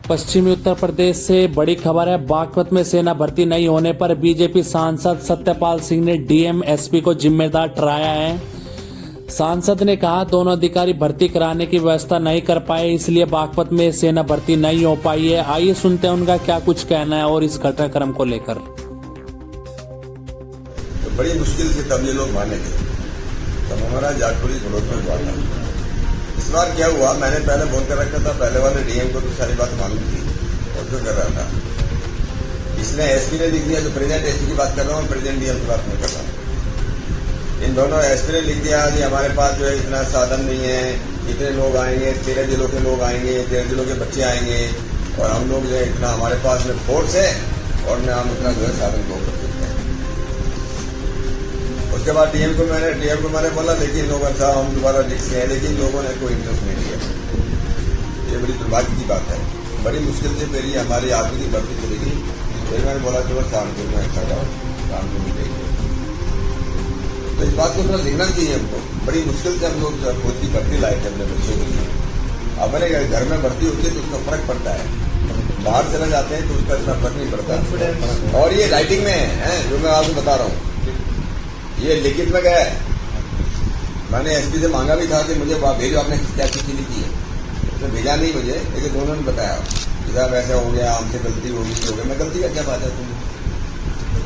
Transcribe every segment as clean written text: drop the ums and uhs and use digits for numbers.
पश्चिमी उत्तर प्रदेश से बड़ी खबर है। बागपत में सेना भर्ती नहीं होने पर बीजेपी सांसद सत्यपाल सिंह ने डीएम एसपी को जिम्मेदार ठहराया है। सांसद ने कहा दोनों अधिकारी भर्ती कराने की व्यवस्था नहीं कर पाए, इसलिए बागपत में सेना भर्ती नहीं हो पाई है। आइए सुनते हैं उनका क्या कुछ कहना है और इस घटनाक्रम को लेकर। तो बड़ी मुश्किल से तब ये लोग माने थे, तब हमारा जाटपुरी विरोध में हुआ था। इस बार क्या हुआ, मैंने पहले बोल कर रखा था, पहले वाले डीएम को तो सारी बात मालूम थी और जो कर रहा था, इसने एसपी ने लिख दिया। जो प्रेसिडेंट एसपी की बात कर रहा हूँ, प्रेसिडेंट डीएम की बात नहीं कर रहा हूँ। इन दोनों एसपी ने लिख दिया कि हमारे पास जो है इतना साधन नहीं है, इतने लोग आएंगे, 13 जिलों के लोग आएंगे, 13 जिलों के बच्चे आएंगे और हम लोग जो है इतना हमारे पास में फोर्स है और न हम इतना जो है साधन को कर सकते हैं। उसके बाद डीएम को मैंने बोला लेकिन लोगों था हम दोबारा लिखते हैं, लेकिन लोगों ने कोई इंटरेस्ट नहीं लिया। ये बड़ी दुर्भाग्य की बात है। बड़ी मुश्किल से मेरी हमारी आदमी की भर्ती चलेगी, फिर मैंने बोला चलो शामपुर में अच्छा जाओ, शामपुर में देखेंगे। तो इस बात को थोड़ा देखना चाहिए हमको। बड़ी मुश्किल से हम लोग फौज की भर्ती लाए थे अपने बच्चों के लिए। अपने घर में भर्ती होती है तो उसका फर्क पड़ता है, बाहर चले जाते हैं तो उसका इतना फर्क नहीं पड़ता। और ये राइटिंग में है जो मैं आपको बता रहा हूँ, ये लिखित में गया है। मैंने एसपी से मांगा भी था कि मुझे भेजो, आपने क्या चिट्ठी लिखी है, उसने भेजा नहीं मुझे, लेकिन दोनों ने बताया कि साहब ऐसा हो गया, हमसे गलती होगी, हो गया। मैं गलती का क्या बात है, तुम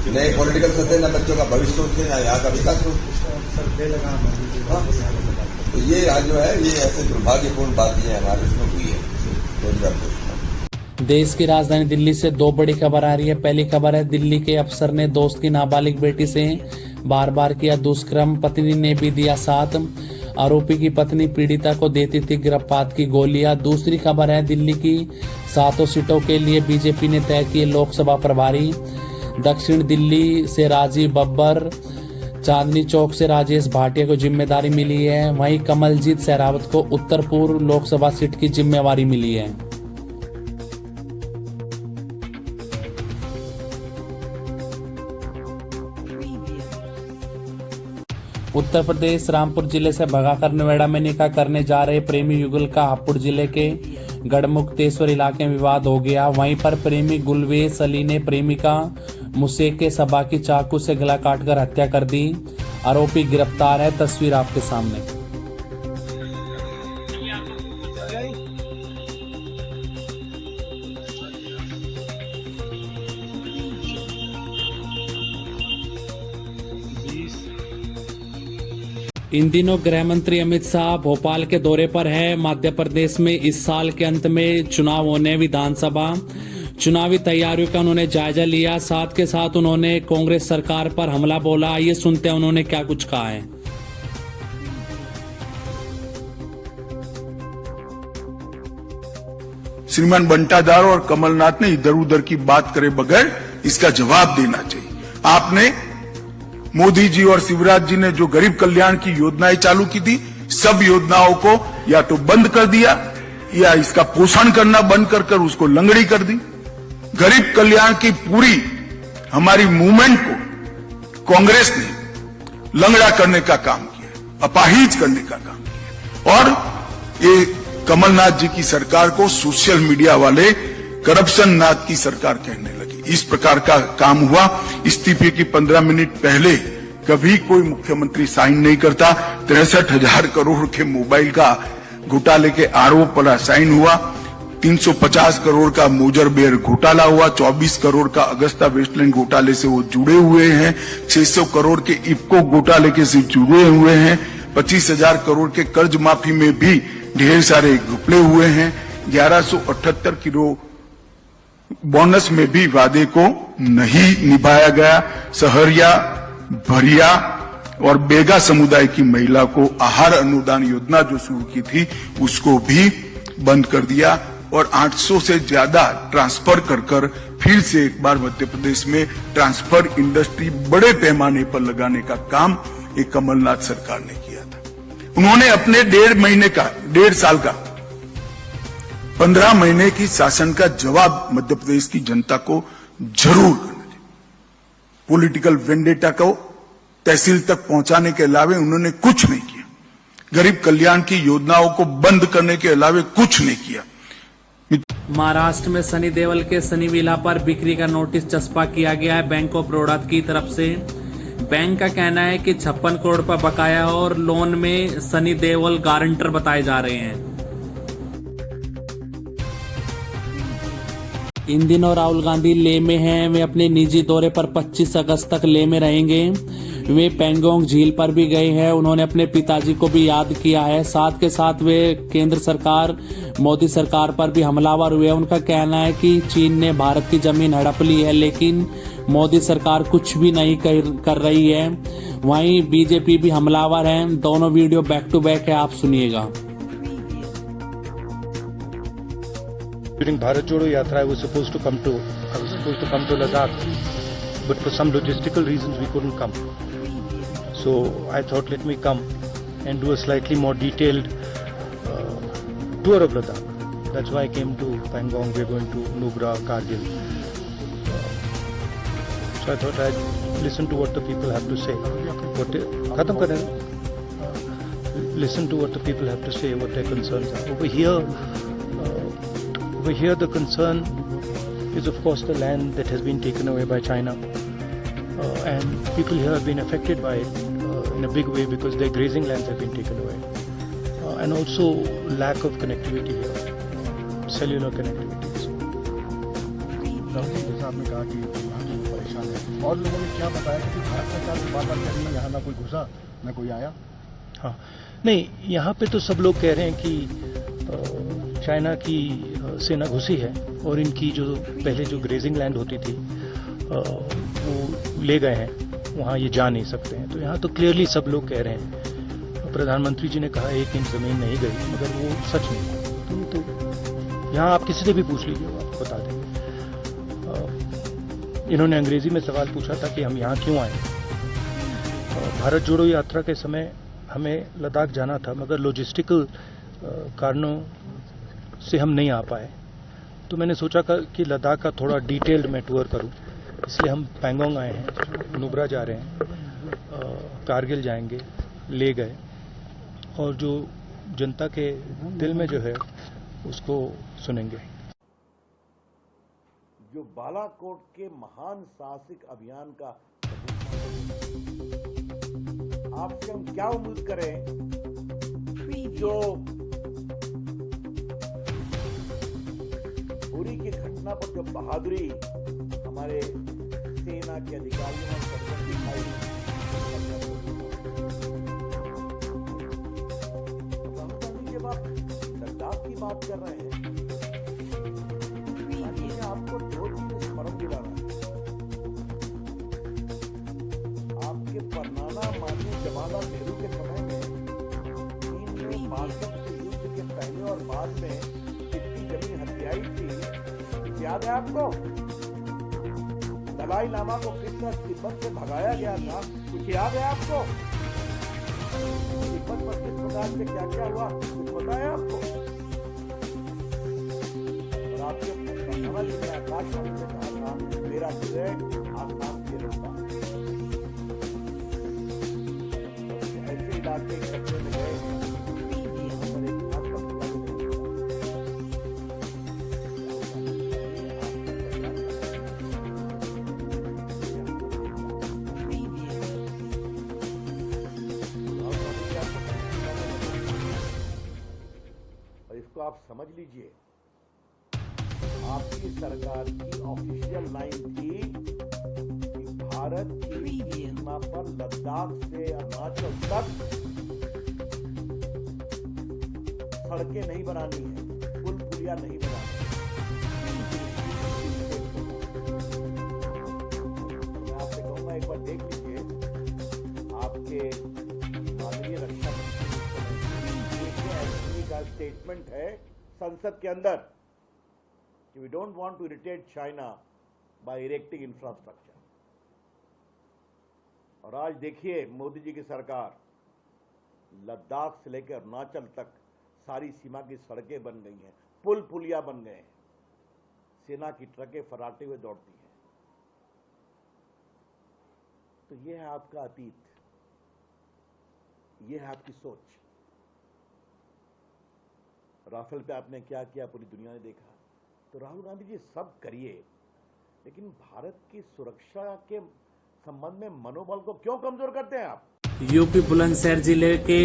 नहीं पॉलिटिकल सोचते, न बच्चों का भविष्य सोचते, न यहाँ का विकास सोचते। तो ये आज जो है ये ऐसे दुर्भाग्यपूर्ण बात है हमारे उसमें हुई है। देश की राजधानी दिल्ली से दो बड़ी खबर आ रही है। पहली खबर है, दिल्ली के अफसर ने दोस्त की नाबालिग बेटी से बार बार किया दुष्कर्म, पत्नी ने भी दिया साथ। आरोपी की पत्नी पीड़िता को देती थी गर्भपात की गोलियां। दूसरी खबर है, दिल्ली की 7 सीटों के लिए बीजेपी ने तय किए लोकसभा प्रभारी। दक्षिण दिल्ली से राजीव बब्बर, चांदनी चौक से राजेश भाटिया को जिम्मेदारी मिली है। वहीं कमलजीत शेरावत को उत्तर पूर्व लोकसभा सीट की जिम्मेवारी मिली है। उत्तर प्रदेश रामपुर जिले से भगाकर नोएडा में निकाह करने जा रहे प्रेमी युगल का हापुड़ जिले के गढ़मुक्तेश्वर इलाके में विवाद हो गया। वहीं पर प्रेमी गुलवेश अली ने प्रेमिका मुसेके सबा की चाकू से गला काटकर हत्या कर दी। आरोपी गिरफ्तार है, तस्वीर आपके सामने। इन दिनों गृह मंत्री अमित शाह भोपाल के दौरे पर है। मध्य प्रदेश में इस साल के अंत में चुनाव होने, विधानसभा चुनावी तैयारियों का उन्होंने जायजा लिया। साथ के साथ उन्होंने कांग्रेस सरकार पर हमला बोला। ये सुनते हैं उन्होंने क्या कुछ कहा है। श्रीमान बंटादार और कमलनाथ ने इधर उधर की बात करे बगैर इसका जवाब देना चाहिए। आपने मोदी जी और शिवराज जी ने जो गरीब कल्याण की योजनाएं चालू की थी, सब योजनाओं को या तो बंद कर दिया या इसका पोषण करना बंद कर कर उसको लंगड़ी कर दी। गरीब कल्याण की पूरी हमारी मूवमेंट को कांग्रेस ने लंगड़ा करने का काम किया, अपाहिज करने का काम किया। और ये कमलनाथ जी की सरकार को सोशल मीडिया वाले करप्शन नाथ की सरकार कहने लगे। इस प्रकार का काम हुआ। इस्तीफे की 15 मिनट पहले कभी कोई मुख्यमंत्री साइन नहीं करता। 63,000 करोड़ के मोबाइल का घोटाले के आरोप पर साइन हुआ। 350 करोड़ का मोजर बेयर घोटाला हुआ। 24 करोड़ का अगस्ता वेस्टलैंड घोटाले से वो जुड़े हुए हैं। 600 करोड़ के इफ्को घोटाले के से जुड़े हुए हैं। 25,000 करोड़ के कर्ज माफी में भी ढेर सारे घपले हुए हैं। 1178 करोड़ बोनस में भी वादे को नहीं निभाया गया। सहरिया, भरिया और बेगा समुदाय की महिला को आहार अनुदान योजना जो शुरू की थी उसको भी बंद कर दिया। और 800 से ज्यादा ट्रांसफर कर फिर से एक बार मध्य प्रदेश में ट्रांसफर इंडस्ट्री बड़े पैमाने पर लगाने का काम एक कमलनाथ सरकार ने किया था। उन्होंने अपने 1.5 साल का 15 महीने की शासन का जवाब मध्य प्रदेश की जनता को जरूर करना चाहिए। पॉलिटिकल वेंडेटा को तहसील तक पहुंचाने के अलावे उन्होंने कुछ नहीं किया। गरीब कल्याण की योजनाओं को बंद करने के अलावे कुछ नहीं किया। महाराष्ट्र में सनी देओल के सनी विला पर बिक्री का नोटिस चस्पा किया गया है बैंक ऑफ बड़ौदा की तरफ से। बैंक का कहना है कि 56 करोड़ पर बकाया है और लोन में सनी देओल गारंटर बताए जा रहे हैं। इन दिनों राहुल गांधी लेह में हैं। वे अपने निजी दौरे पर 25 अगस्त तक लेह में रहेंगे। वे पेंगोंग झील पर भी गए हैं। उन्होंने अपने पिताजी को भी याद किया है। साथ के साथ वे केंद्र सरकार मोदी सरकार पर भी हमलावर हुए। उनका कहना है कि चीन ने भारत की जमीन हड़प ली है, लेकिन मोदी सरकार कुछ भी नहीं कर रही है। वहीं बीजेपी भी हमलावर है। दोनों वीडियो बैक टू बैक है, आप सुनिएगा। During Bharat Jodo Yatra, I was supposed to come to Ladakh, but for some logistical reasons we couldn't come. So I thought, let me come and do a slightly more detailed tour of Ladakh. That's why I came to Pangong. We're going to Nubra, Kargil. So I thought I'd listen to what the people have to say. Listen to what the people have to say, what their concerns are. Over here, the concern is, of course, the land that has been taken away by China, and people here have been affected by it in a big way because their grazing lands have been taken away, and also lack of connectivity here, cellular connectivity. जैसा आपने कहा कि यहाँ के लोग परेशान हैं, और लोगों ने क्या बताया कि भारत सरकार की बात कर रही है, यहाँ ना कोई घुसा ना कोई आया। हाँ, नहीं, यहाँ पे तो सब लोग कह रहे हैं कि चाइना की सेना घुसी है और इनकी जो पहले जो ग्रेजिंग लैंड होती थी वो ले गए हैं, वहाँ ये जा नहीं सकते हैं। तो यहाँ तो क्लियरली सब लोग कह रहे हैं। प्रधानमंत्री जी ने कहा 1 इंच जमीन नहीं गई, मगर वो सच नहीं है। तो यहाँ आप किसी से भी पूछ लीजिए, वो आपको बता देंगे। इन्होंने अंग्रेजी में सवाल पूछा था कि हम यहाँ क्यों आए। भारत जोड़ो यात्रा के समय हमें लद्दाख जाना था, मगर लॉजिस्टिकल कारणों से हम नहीं आ पाए। तो मैंने सोचा कि लद्दाख का थोड़ा डिटेल्ड मैं टूर करूं, इसलिए हम पैंगोंग आए हैं, नुब्रा जा रहे हैं, कारगिल जाएंगे, ले गए, और जो जनता के दिल में जो है उसको सुनेंगे। जो बालाकोट के महान साहसिक अभियान का आपसे हम क्या उम्मीद करें, जो उरी की घटना पर जो बहादुरी हमारे सेना के अधिकारियों और कर्मियों ने दिखाई, जब आप लद्दाख की बात कर रहे हैं, आपको 2 चीजें स्मरण दिलाना है। आपके परनाना माननीय जवाहरलाल नेहरू के समय में चीन ने भारत के युद्ध के पहले और बाद में कितनी जमीन हथियाई थी, याद है आपको? दलाई लामा को किस तरह तिब्बत से भगाया गया था, कुछ याद है आपको? तिब्बत पर किस प्रकार से क्या क्या हुआ, कुछ पता है आपको? और आपके समझ में आकाशवाणी से कहा था, मेरा हृदय आसमान के रहता। ऐसे इलाके कचरे में गए, इसको आप समझ लीजिए। आपकी सरकार की ऑफिशियल लाइन थी कि भारत की सीमा पर लद्दाख से अरुणाचल तक सड़कें नहीं बनानी है, पुल पुलिया नहीं बनानी। मैं आपसे कहूंगा, एक बार देख लीजिए, आपके माननीय रक्षा मंत्री का स्टेटमेंट है संसद के अंदर कि we don't want to irritate China by erecting infrastructure। और आज देखिए मोदी जी की सरकार, लद्दाख से लेकर अरुणाचल तक सारी सीमा की सड़कें बन गई हैं, पुल पुलिया बन गए हैं, सेना की ट्रकें फराटे हुए दौड़ती हैं। तो ये है आपका अतीत, ये है आपकी सोच। राफेल पे आपने क्या किया, पूरी दुनिया ने देखा। तो राहुल गांधी जी सब करिए, लेकिन भारत की सुरक्षा के संबंध में मनोबल को क्यों कमजोर करते हैं आप? यूपी बुलंदशहर जिले के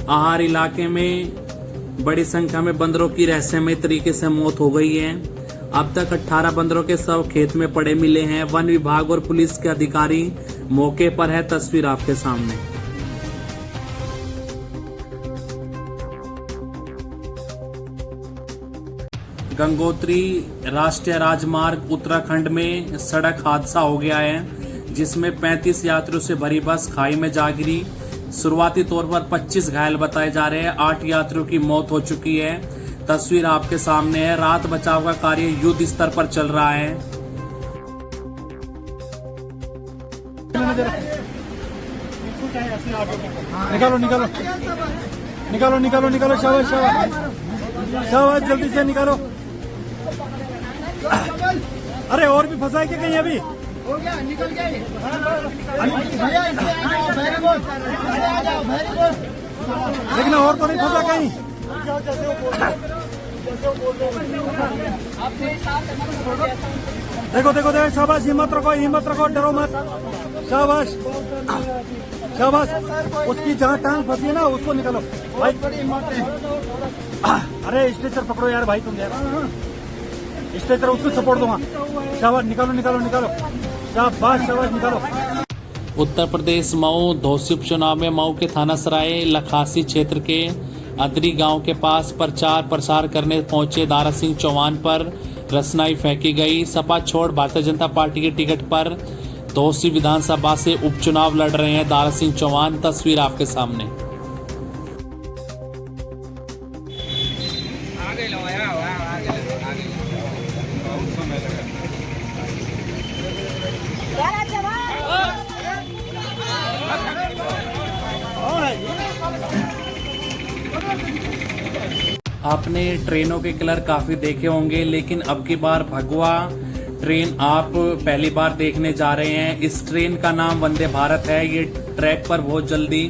आहार इलाके में बड़ी संख्या में बंदरों की रहस्यमय तरीके से मौत हो गई है। अब तक 18 बंदरों के शव खेत में पड़े मिले हैं। वन विभाग और पुलिस के अधिकारी मौके पर है। तस्वीर आपके सामने। गंगोत्री राष्ट्रीय राजमार्ग उत्तराखंड में सड़क हादसा हो गया है, जिसमें 35 यात्रियों से भरी बस खाई में जा गिरी। शुरुआती तौर पर 25 घायल बताए जा रहे हैं। 8 यात्रियों की मौत हो चुकी है। तस्वीर आपके सामने है। राहत बचाव का कार्य युद्ध स्तर पर चल रहा है। निकालो निकालो निकालो निकालो निकालो, शाबाश शाबाश शाबाश, जल्दी से निकालो। अरे और भी फंसा है क्या कहीं? अभी हो गया, निकल गए भैया, इससे आ जाओ, वेरी गुड, इससे आ जाओ, वेरी गुड। लेकिन और तो नहीं फंसा कहीं? देखो देखो देखो, शाबाश, हिम्मत रखो, डरो मत, शाबाश शाबाश। उसकी जहाँ टांग फंसी है ना, उसको निकालो भाई। अरे स्ट्रेचर पकड़ो यार भाई, तुम यार स्ट्रेचर, उसको सपोर्ट दूंगा। शाबाश, निकालो निकालो निकालो, शाबाश शाबाश, निकालो। उत्तर प्रदेश मऊ धौसी उपचुनाव में मऊ के थाना सराय लखासी क्षेत्र के अदरी गांव के पास प्रचार प्रसार करने पहुंचे दारा सिंह चौहान पर रसनाई फेंकी गई। सपा छोड़ भारतीय जनता पार्टी के टिकट पर धौसी विधानसभा से उपचुनाव लड़ रहे हैं दारा सिंह चौहान। तस्वीर आपके सामने। आपने ट्रेनों के कलर काफी देखे होंगे, लेकिन अब की बार भगवा ट्रेन आप पहली बार देखने जा रहे हैं। इस ट्रेन का नाम वंदे भारत है। ये ट्रैक पर बहुत जल्दी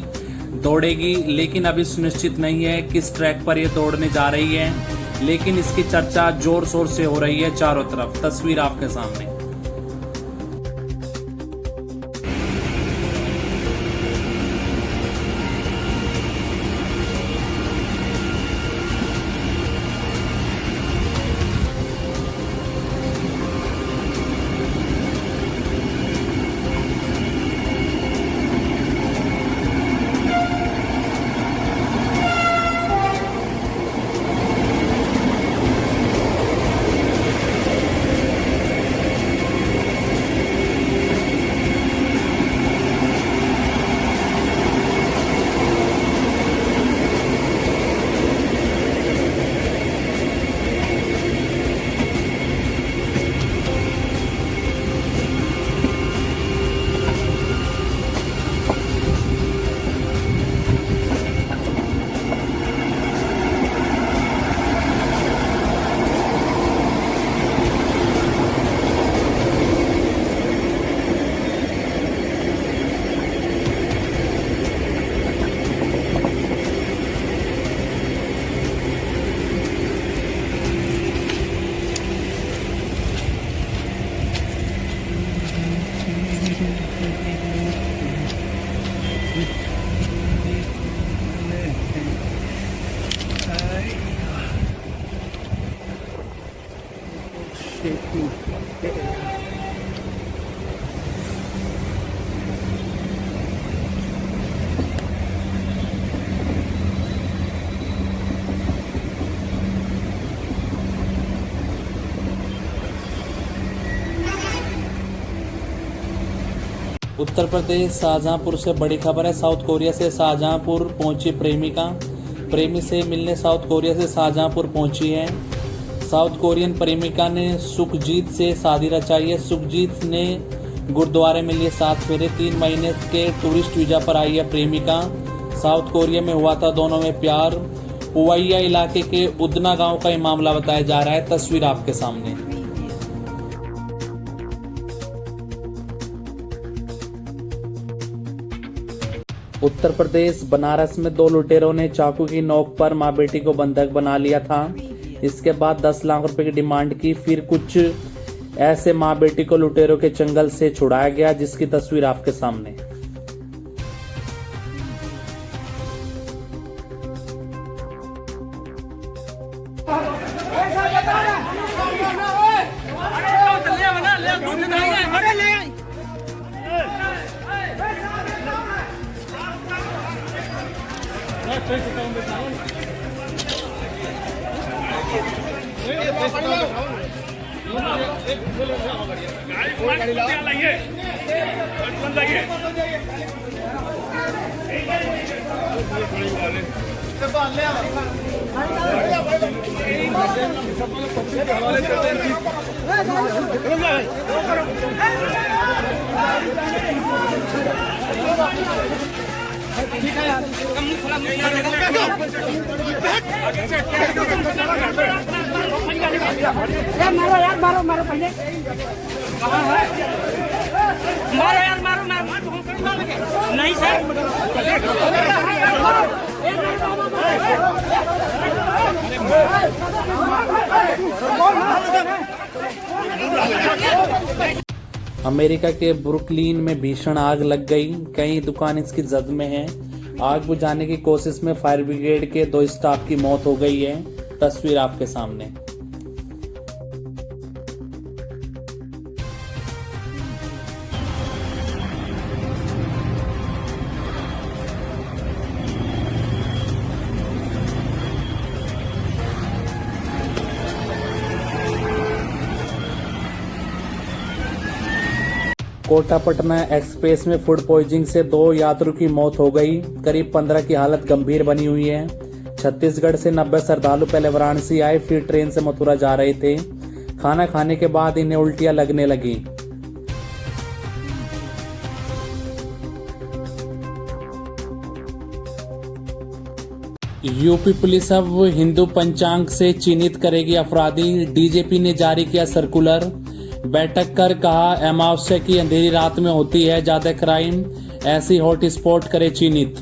दौड़ेगी, लेकिन अभी सुनिश्चित नहीं है किस ट्रैक पर ये दौड़ने जा रही है, लेकिन इसकी चर्चा जोर शोर से हो रही है चारों तरफ। तस्वीर आपके सामने। उत्तर प्रदेश शाहजहांपुर से बड़ी खबर है। साउथ कोरिया से शाहजहांपुर पहुंची प्रेमिका। प्रेमी से मिलने साउथ कोरिया से शाहजहांपुर पहुंची है। साउथ कोरियन प्रेमिका ने सुखजीत से शादी रचाई है। सुखजीत ने गुरुद्वारे में लिए 7 फेरे। 3 महीने के टूरिस्ट वीजा पर आई है प्रेमिका। साउथ कोरिया में हुआ था दोनों में प्यार। उवैया इलाके के उदना गांव का ये मामला बताया जा रहा है। तस्वीर आपके सामने। उत्तर प्रदेश बनारस में 2 लुटेरों ने चाकू की नोक पर मां बेटी को बंधक बना लिया था। इसके बाद 10 लाख रुपए की डिमांड की। फिर कुछ ऐसे मां बेटी को लुटेरों के चंगल से छुड़ाया गया, जिसकी तस्वीर आपके सामने। मारो यार, मारो मारो पहले, मारो यार, मारो मारो, नहीं सर, अमेरिका के ब्रुकलिन में भीषण आग लग गई, कई दुकान इसकी जद में है। आग बुझाने की कोशिश में फायर ब्रिगेड के 2 स्टाफ की मौत हो गई है। तस्वीर आपके सामने। कोटा पटना एक्सप्रेस में फूड पॉइजनिंग से 2 यात्रियों की मौत हो गई, करीब 15 की हालत गंभीर बनी हुई है। छत्तीसगढ़ से 90 श्रद्धालु पहले वाराणसी आए, फिर ट्रेन से मथुरा जा रहे थे। खाना खाने के बाद इन्हें उल्टियां लगने लगी। यूपी पुलिस अब हिंदू पंचांग से चिन्हित करेगी अपराधी, डीजीपी ने जारी किया सर्कुलर। बैठक कर कहा, अमावस्या की अंधेरी रात में होती है ज्यादा क्राइम, ऐसी हॉट स्पॉट करे चिन्हित।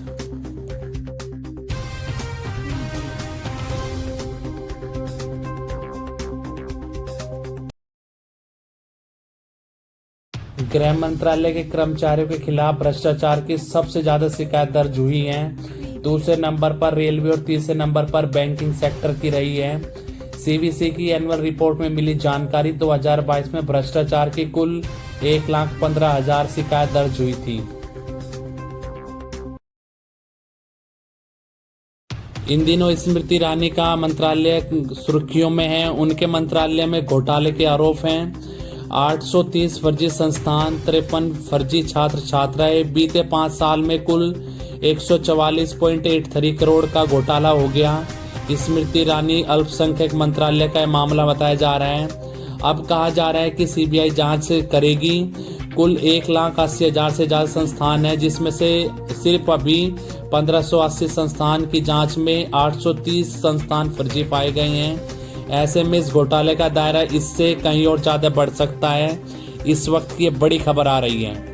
गृह मंत्रालय के कर्मचारियों के खिलाफ भ्रष्टाचार की सबसे ज्यादा शिकायत दर्ज हुई है। दूसरे नंबर पर रेलवे और तीसरे नंबर पर बैंकिंग सेक्टर की रही है। सीवीसी की एनुअल रिपोर्ट में मिली जानकारी 2022 में भ्रष्टाचार की कुल 1,15,000 शिकायत दर्ज हुई थी। इन दिनों स्मृति ईरानी का मंत्रालय सुर्खियों में है। उनके मंत्रालय में घोटाले के आरोप हैं। 830 फर्जी संस्थान, 53 फर्जी छात्र छात्राएं। बीते 5 साल में कुल 144.83 करोड़ का घोटाला हो गया। स्मृति ईरानी अल्पसंख्यक मंत्रालय का मामला बताया जा रहा है। अब कहा जा रहा है कि सीबीआई जांच करेगी। कुल 1,80,000 से ज्यादा संस्थान है, जिसमें से सिर्फ अभी 1580 संस्थान की जांच में 830 संस्थान फर्जी पाए गए हैं। ऐसे में इस घोटाले का दायरा इससे कहीं और ज्यादा बढ़ सकता है। इस वक्त की बड़ी खबर आ रही है।